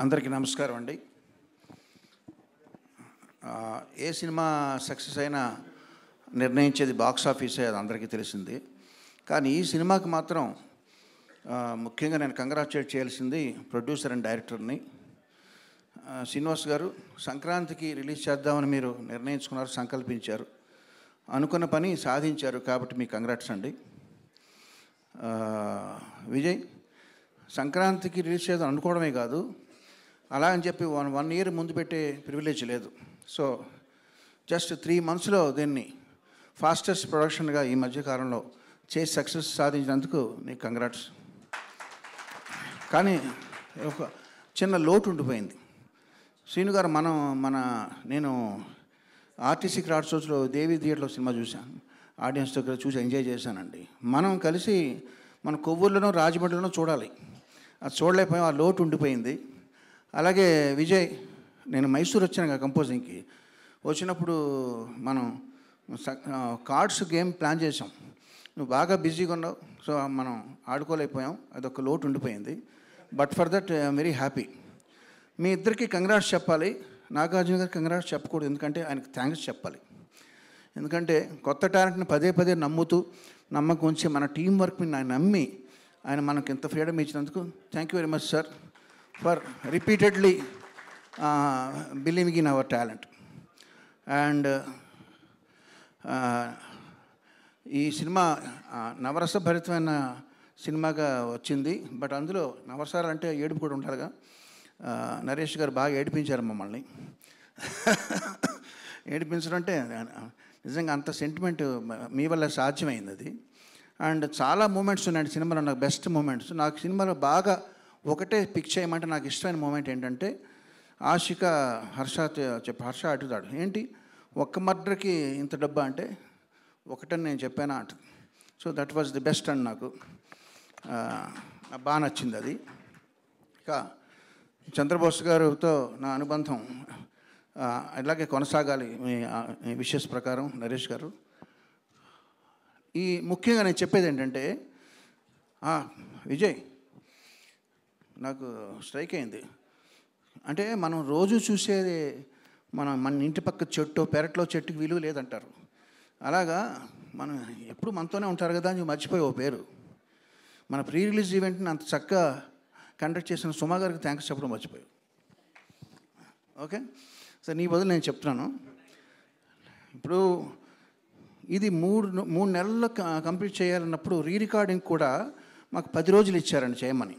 అందరికీ నమస్కారం అండి. ఏ సినిమా సక్సెస్ అయినా నిర్ణయించేది బాక్స్ ఆఫీసే, అది అందరికీ తెలిసింది. కానీ ఈ సినిమాకి మాత్రం ముఖ్యంగా నేను కంగ్రాచులేట్ చేయాల్సింది ప్రొడ్యూసర్ అండ్ డైరెక్టర్ని. శ్రీనివాస్ గారు, సంక్రాంతికి రిలీజ్ చేద్దామని మీరు నిర్ణయించుకున్నారు, సంకల్పించారు, అనుకున్న పని సాధించారు, కాబట్టి మీకు కంగ్రాట్స్ అండి. విజయ్, సంక్రాంతికి రిలీజ్ చేద్దాం అనుకోవడమే కాదు, అలా అని చెప్పి వన్ ఇయర్ ముందు పెట్టే ప్రివిలేజ్ లేదు. సో జస్ట్ 3 monthsలో దీన్ని ఫాస్టెస్ట్ ప్రొడక్షన్గా ఈ మధ్యకాలంలో చేసి సక్సెస్ సాధించినందుకు నీకు కంగ్రాట్స్. కానీ ఒక చిన్న లోటు ఉండిపోయింది. శ్రీను గారు, నేను ఆర్టీసీ క్రాఫ్ట్ షోస్లో దేవి థియేటర్లో సినిమా చూశాను, ఆడియన్స్ దగ్గర చూసి ఎంజాయ్ చేశానండి. మనం కలిసి మన కొవ్వూరులోనో రాజమండ్రిలోనో చూడాలి, అది చూడలేకపోయాం, ఆ లోటు ఉండిపోయింది. అలాగే విజయ్, నేను మైసూర్ వచ్చాను కంపోజింగ్కి. వచ్చినప్పుడు మనం కార్డ్స్ గేమ్ ప్లాన్ చేసాం, నువ్వు బాగా బిజీగా ఉన్నావు, సో మనం ఆడుకోలేకపోయాం, అదొక లోటు ఉండిపోయింది. But for that I'm very happy. మీ ఇద్దరికి కంగ్రాట్స్ చెప్పాలి, నాగార్జున గారికి కంగ్రాట్స్ చెప్పకూడదు, ఎందుకంటే ఆయనకు థ్యాంక్స్ చెప్పాలి. ఎందుకంటే కొత్త టాలెంట్ని పదే పదే నమ్మకం ఉంచి మన టీం వర్క్ని ఆయన నమ్మి ఆయన మనకు ఇంత ఫ్రీడమ్ ఇచ్చినందుకు thank you very much sir for repeatedly believing in our talent. And ఈ సినిమా నవరసభరితమైన సినిమాగా వచ్చింది. బట్ అందులో నవరసాలు అంటే ఏడుపు కూడా ఉండాలిగా. నరేష్ గారు బాగా ఏడిపించారు మమ్మల్ని. ఏడిపించడం అంటే నిజంగా అంత సెంటిమెంట్ మీ వల్ల సాధ్యమైంది అది. అండ్ చాలా మూమెంట్స్ ఉన్నాయండి సినిమాలో, నాకు బెస్ట్ మూమెంట్స్. నాకు సినిమాలో బాగా ఒకటే పిక్ చేయమంటే నాకు ఇష్టమైన మూమెంట్ ఏంటంటే, ఆషిక హర్ష అడుగుతాడు, ఏంటి ఒక్క మర్డర్కి ఇంత డబ్బా అంటే, ఒకటని నేను చెప్పానా అంట. So that was the best and నాకు బాగా నచ్చింది అది. ఇక చంద్రబోస్ గారితో నా అనుబంధం ఇలాగే కొనసాగాలి మీ విషెస్ ప్రకారం నరేష్ గారు. ఈ ముఖ్యంగా నేను చెప్పేది ఏంటంటే, విజయ్ నాకు స్ట్రైక్ అయింది. అంటే మనం రోజు చూసేది మన ఇంటి పక్క చెట్టు పెరట్లో చెట్టుకి విలువ లేదంటారు. అలాగా మనం ఎప్పుడు మనతోనే ఉంటారు కదా అని మర్చిపోయి ఓ పేరు. మన ప్రీ రిలీజ్ ఈవెంట్ని అంత చక్కగా కండక్ట్ చేసిన సుమా గారికి థ్యాంక్స్ చెప్పడం మర్చిపోయావు. ఓకే సార్, నీ బదులు నేను చెప్తున్నాను. ఇప్పుడు ఇది మూడు నెలల్లో కంప్లీట్ చేయాలన్నప్పుడు రికార్డింగ్ కూడా మాకు 10 రోజులు ఇచ్చారండి చేయమని.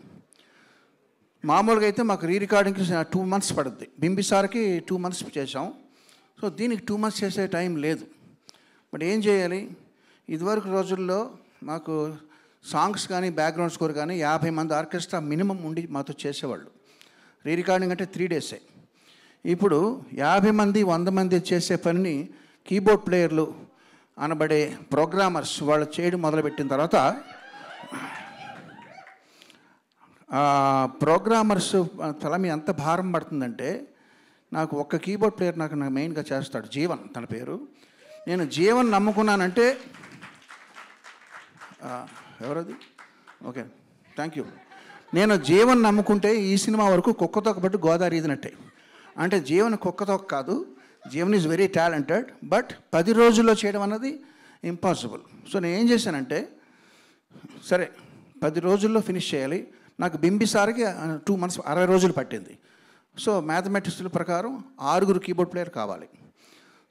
మామూలుగా అయితే మాకు రికార్డింగ్కి 2 months పడుద్ది. బింబిసార్కి 2 months చేసాం. సో దీనికి 2 months చేసే టైం లేదు. బట్ ఏం చేయాలి, ఇదివరకు రోజుల్లో మాకు సాంగ్స్ కానీ బ్యాక్గ్రౌండ్ స్కోర్ కానీ 50 మంది ఆర్కెస్ట్రా మినిమం ఉండి మాతో చేసేవాళ్ళు. రికార్డింగ్ అంటే 3 days. ఇప్పుడు 50 మంది 100 మంది చేసే పనిని కీబోర్డ్ ప్లేయర్లు అనబడే ప్రోగ్రామర్స్ వాళ్ళు చేయడం మొదలుపెట్టిన తర్వాత, ప్రోగ్రామర్స్ తల మీద ఎంత భారం పడుతుందంటే, నాకు ఒక్క కీబోర్డ్ ప్లేయర్ నాకు మెయిన్గా చేస్తాడు, జీవన్ తన పేరు. నేను జీవన్ నమ్ముకున్నానంటే, ఎవరది? Okay, thank you. నేను జీవన్ నమ్ముకుంటే ఈ సినిమా వరకు కుక్కతోక బట్టి గోదావరి ఈదినట్టే. అంటే జీవన్ కుక్కతోక కాదు, Jeevan is very talented. But 10 రోజుల్లో చేయడం అన్నది ఇంపాసిబుల్. సో నేను ఏం చేశానంటే, సరే 10 రోజుల్లో ఫినిష్ చేయాలి. నాకు బింబిసార్కి 2 months 60 రోజులు పట్టింది. సో మ్యాథమెటిక్స్ ప్రకారం 6 కీబోర్డ్ ప్లేయర్ కావాలి.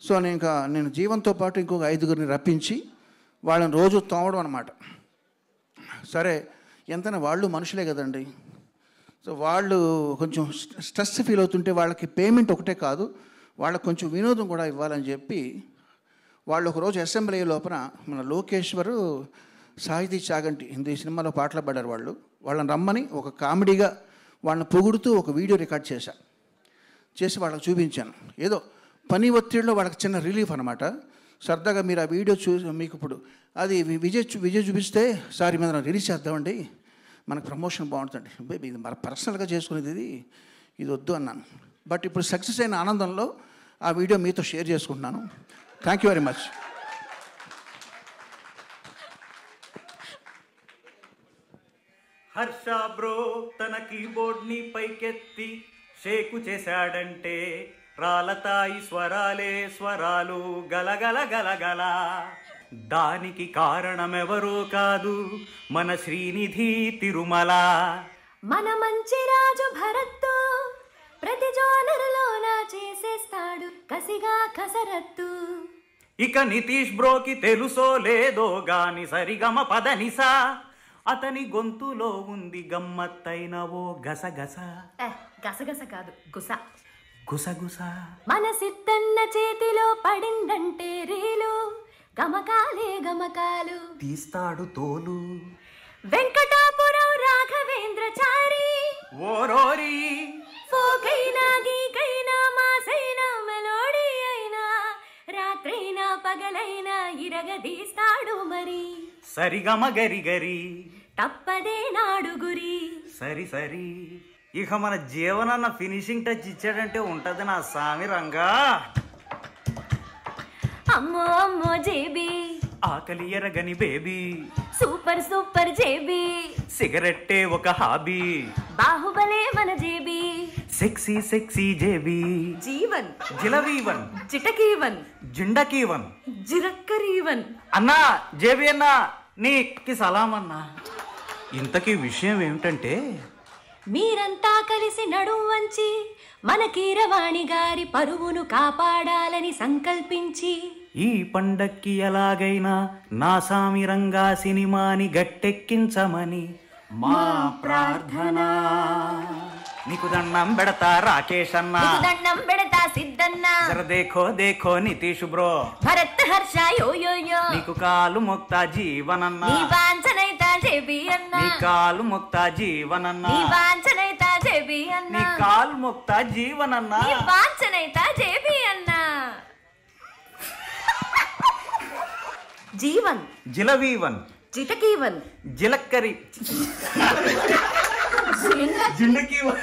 సో నేను జీవన్తో పాటు ఇంకొక 5 రప్పించి వాళ్ళని రోజు తోమడం అనమాట. సరే, ఎంతైనా వాళ్ళు మనుషులే కదండి. సో వాళ్ళు కొంచెం స్ట్రెస్ ఫీల్ అవుతుంటే వాళ్ళకి పేమెంట్ ఒకటే కాదు, వాళ్ళకి కొంచెం వినోదం కూడా ఇవ్వాలని చెప్పి వాళ్ళు ఒకరోజు అసెంబ్లీ లోపల మన లోకేశ్వరు, సాహితీ చాగంటి హిందీ సినిమాలో పాటలు పాడారు వాళ్ళని రమ్మని ఒక కామెడీగా వాళ్ళని పొగుడుతూ ఒక వీడియో రికార్డ్ చేసి వాళ్ళకి చూపించాను. ఏదో పని ఒత్తిడిలో వాళ్ళకి చిన్న రిలీఫ్ అనమాట. సరదాగా మీరు ఆ వీడియో చూసి మీకు ఇప్పుడు అది విజయ్ చూపిస్తే, సార్ మీద రిలీజ్ చేద్దామండి, మనకు ప్రమోషన్ బాగుంటుంది, బేబీ ఇది మన పర్సనల్గా చేసుకునేది ఇది వద్దు అన్నాను. బట్ ఇప్పుడు సక్సెస్ అయిన ఆనందంలో ఆ వీడియో మీతో షేర్ చేసుకుంటున్నాను. Thank you very much. Harsha bro తన కీబోర్డ్ ని పైకెత్తి షేకు చేశాడంటే రాలతాయి స్వరాలే స్వరాలు గలగల గలగల. దానికి కారణమెవరో కాదు మన శ్రీనిధి తిరుమల. మన మంచి రాజు భరత్తు ప్రతి జోనరులోన చేసేస్తాడు కసిగా కసరత్తు. ఇక నితీష్ బ్రోకి తెలుసో లేదో గాని సరిగమ పదనిసా అతని గొంతులో ఉంది గమ్మత్తైన ఓ గసగస. గసగస కాదు గుస గుసగుస. మన సిద్ధన్న చేతిలో పడిందంటే రీలు గమకాలే గమకాలు తీస్తాడు తోలు. వెంకటాపురం రాఘవేంద్రచారి ఓరోరి ఫోకైనా గీకైనా మాసైనా మెలోడీ అయినా రాత్రైనా పగలైనా ఇరగదీస్తాడు మరి. సరిగమ గరి గరి తప్పదే నాడు గురి. సరి సరి. ఇక మన జీవనన్న ఫినిషింగ్ టచ్ ఇచ్చాడంటే ఉంటది నా సామి రంగా. అమ్మో అమ్మో జేబీ ఆకలి ఎరగని బేబీ సూపర్ సూపర్ జేబీ సిగరెట్టే ఒక హాబీ బాహుబలే మన జేబీ సెక్సీ సెక్సీ జేబీ జీవన్ జిలవీవన్ చిటకీవన్ జిండకీవన్ జిరక్కరీవన్. అన్నా జేబీ అన్నా నీకి సలాం అన్నా. ఇంతకీ విషయం ఏమిటంటే మీరంతా కలిసి నడుం వంచి మన కీరవాణి గారి పరువును కాపాడాలని సంకల్పించి ఈ పండక్కి ఎలాగైనా నా సామి రంగా సినిమాని గట్టెక్కించమని మా ప్రార్థన. నీకు దండం పెడతా రాకేష్ అన్న, దండం పెడతా సిద్ధన్న, జర దేఖో దేఖో నితీష్ బ్రో, భరత్ హర్ష యో యో యో, నీకు కాలు మొక్తా జీవనన్న, నీ వాంఛనైతా జేబీ అన్న, నీ కాలు మొక్తా జీవనన్న, నీ వాంఛనైతా జేబీ అన్న, నీ కాలు మొక్తా జీవనన్న, నీ వాంఛనైతా జేబీ అన్న. జీవన్ జిలవీవన్ చిటకీవన్ జిలక్కరి జిండకీవన్